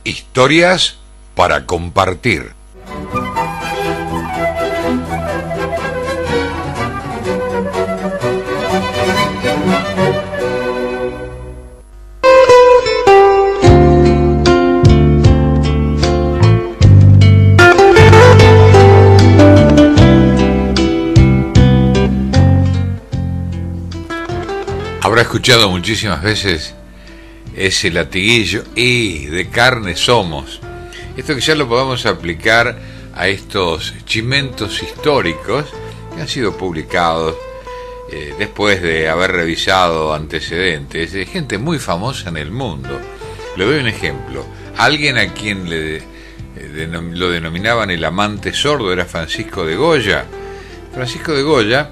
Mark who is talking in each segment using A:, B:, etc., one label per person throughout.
A: Historias para compartir. Habrá escuchado muchísimas veces ese latiguillo, y de carne somos. Esto que ya lo podamos aplicar a estos chimentos históricos que han sido publicados después de haber revisado antecedentes de gente muy famosa en el mundo. Le doy un ejemplo. Alguien a quien lo denominaban el amante sordo era Francisco de Goya. Francisco de Goya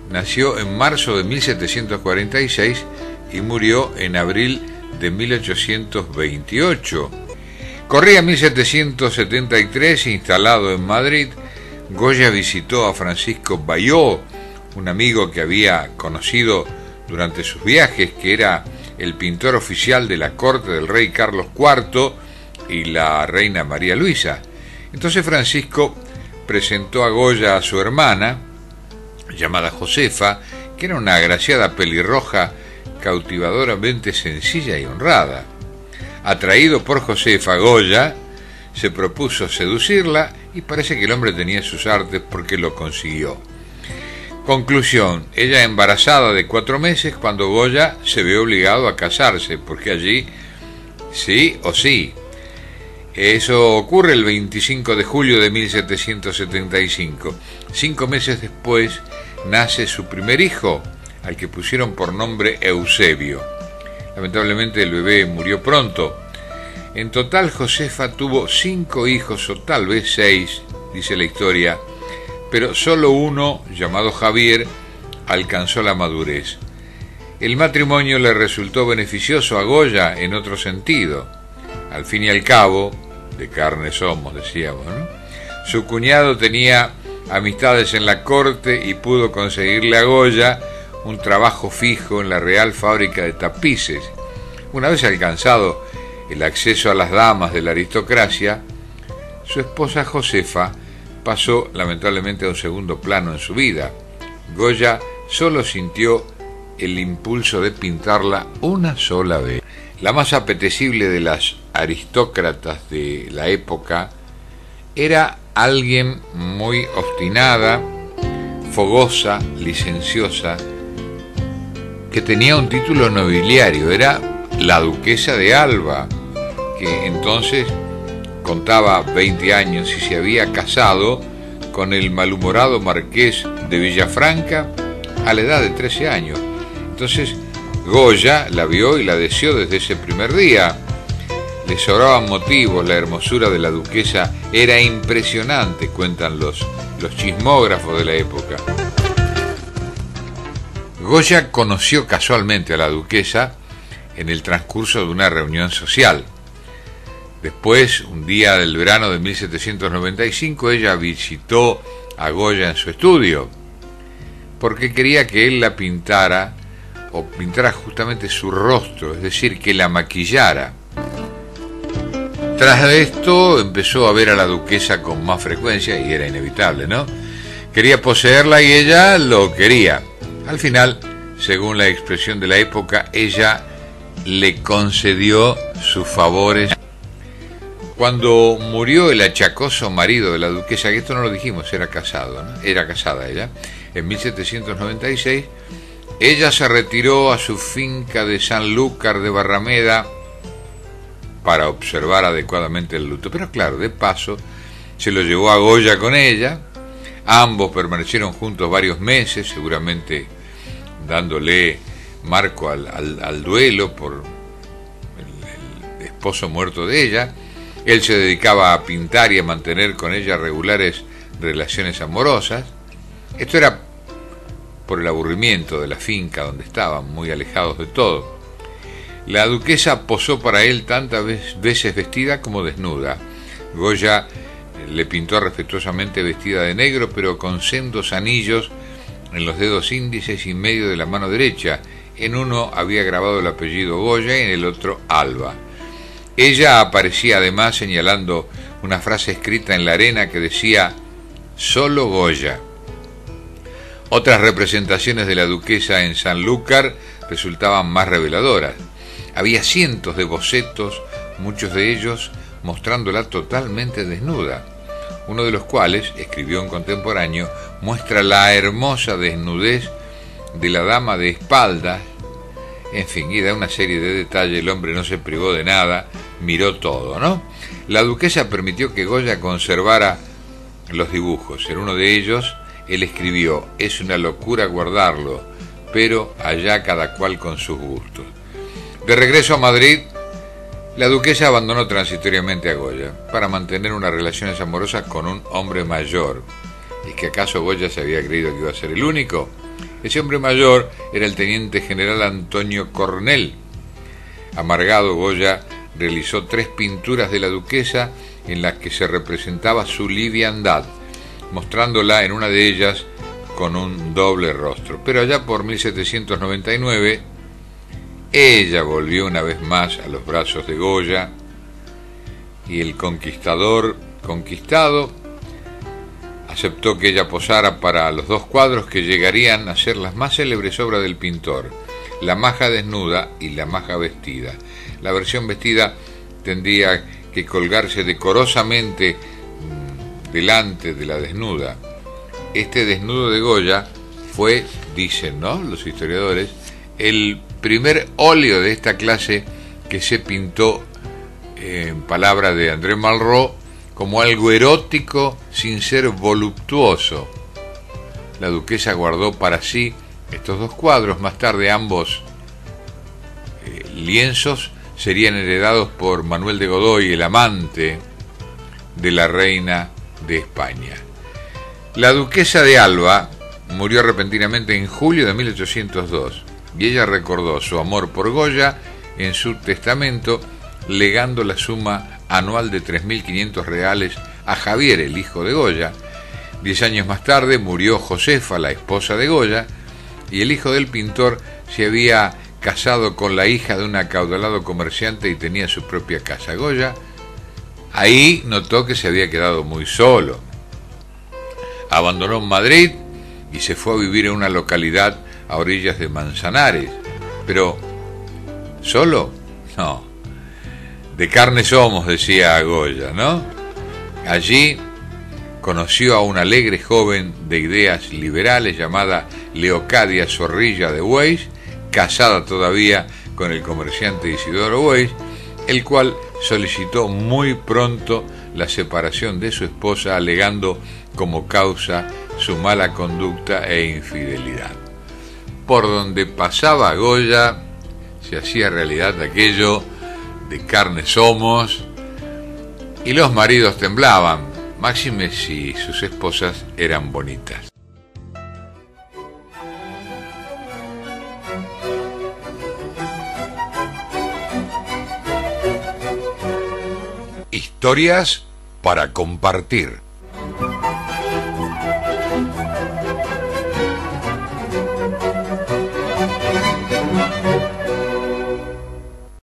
A: nació en marzo de 1746 y murió en abril de 1828. Corría 1773, instalado en Madrid, Goya visitó a Francisco Bayó, un amigo que había conocido durante sus viajes, que era el pintor oficial de la corte del rey Carlos IV y la reina María Luisa. Entonces Francisco presentó a Goya a su hermana, llamada Josefa, que era una agraciada pelirroja cautivadoramente sencilla y honrada. Atraído por Josefa, Goya se propuso seducirla y parece que el hombre tenía sus artes porque lo consiguió. Conclusión, ella embarazada de 4 meses cuando Goya se ve obligado a casarse, porque allí sí o sí. Eso ocurre el 25 de julio de 1775. 5 meses después nace su primer hijo, al que pusieron por nombre Eusebio. Lamentablemente el bebé murió pronto. En total Josefa tuvo 5 hijos, o tal vez 6, dice la historia, pero solo uno, llamado Javier, alcanzó la madurez. El matrimonio le resultó beneficioso a Goya en otro sentido. Al fin y al cabo, de carne somos, decíamos, ¿no? Su cuñado tenía amistades en la corte y pudo conseguirle a Goya un trabajo fijo en la Real Fábrica de Tapices. Una vez alcanzado el acceso a las damas de la aristocracia, su esposa Josefa pasó lamentablemente a un segundo plano en su vida. Goya solo sintió el impulso de pintarla una sola vez. La más apetecible de las aristócratas de la época era alguien muy obstinada, fogosa, licenciosa, que tenía un título nobiliario. Era la duquesa de Alba, que entonces contaba 20 años y se había casado con el malhumorado marqués de Villafranca a la edad de 13 años. Entonces Goya la vio y la deseó desde ese primer día. Le sobraban motivos, la hermosura de la duquesa era impresionante, cuentan los chismógrafos de la época. Goya conoció casualmente a la duquesa en el transcurso de una reunión social. Después, un día del verano de 1795, ella visitó a Goya en su estudio, porque quería que él la pintara, o pintara justamente su rostro, es decir, que la maquillara. Tras esto empezó a ver a la duquesa con más frecuencia, y era inevitable, ¿no? Quería poseerla y ella lo quería. Al final, según la expresión de la época, ella le concedió sus favores. Cuando murió el achacoso marido de la duquesa, que esto no lo dijimos, era casado, ¿no? Era casada ella, en 1796, ella se retiró a su finca de Sanlúcar de Barrameda para observar adecuadamente el luto. Pero claro, de paso, se lo llevó a Goya con ella. Ambos permanecieron juntos varios meses, seguramente dándole marco al duelo por el esposo muerto de ella. Él se dedicaba a pintar y a mantener con ella regulares relaciones amorosas. Esto era por el aburrimiento de la finca donde estaban, muy alejados de todo. La duquesa posó para él tantas veces vestida como desnuda. Goya le pintó respetuosamente vestida de negro, pero con sendos anillos en los dedos índices y medio de la mano derecha. En uno había grabado el apellido Goya y en el otro Alba. Ella aparecía además señalando una frase escrita en la arena que decía «Solo Goya». Otras representaciones de la duquesa en Sanlúcar resultaban más reveladoras. Había cientos de bocetos, muchos de ellos mostrándola totalmente desnuda, uno de los cuales, escribió un contemporáneo, muestra la hermosa desnudez de la dama de espaldas. En fin, y da una serie de detalles. El hombre no se privó de nada, miró todo, ¿no? La duquesa permitió que Goya conservara los dibujos. En uno de ellos, él escribió: «Es una locura guardarlo, pero allá cada cual con sus gustos». De regreso a Madrid, la duquesa abandonó transitoriamente a Goya para mantener unas relaciones amorosas con un hombre mayor. ¿Es que acaso Goya se había creído que iba a ser el único? Ese hombre mayor era el teniente general Antonio Cornell. Amargado, Goya realizó 3 pinturas de la duquesa en las que se representaba su liviandad, mostrándola en una de ellas con un doble rostro. Pero allá por 1799, ella volvió una vez más a los brazos de Goya y el conquistador conquistado aceptó que ella posara para los 2 cuadros que llegarían a ser las más célebres obras del pintor, La maja desnuda y La maja vestida. La versión vestida tendría que colgarse decorosamente delante de la desnuda. Este desnudo de Goya fue, dicen, ¿no?, los historiadores, el primer óleo de esta clase que se pintó, en palabras de André Malraux, como algo erótico sin ser voluptuoso. La duquesa guardó para sí estos 2 cuadros. Más tarde ambos lienzos serían heredados por Manuel de Godoy, el amante de la reina de España. La duquesa de Alba murió repentinamente en julio de 1802 y ella recordó su amor por Goya en su testamento, legando la suma anual de 3.500 reales a Javier, el hijo de Goya. 10 años más tarde murió Josefa, la esposa de Goya, y el hijo del pintor se había casado con la hija de un acaudalado comerciante y tenía su propia casa. Goya ahí notó que se había quedado muy solo. Abandonó Madrid y se fue a vivir en una localidad a orillas de Manzanares. Pero, ¿solo? No. De carne somos, decía Goya, ¿no? Allí conoció a una alegre joven de ideas liberales llamada Leocadia Zorrilla de Weiss, casada todavía con el comerciante Isidoro Weiss, el cual solicitó muy pronto la separación de su esposa, alegando como causa su mala conducta e infidelidad. Por donde pasaba Goya se hacía realidad aquello de carne somos, y los maridos temblaban, máxime si sus esposas eran bonitas. Historias para compartir.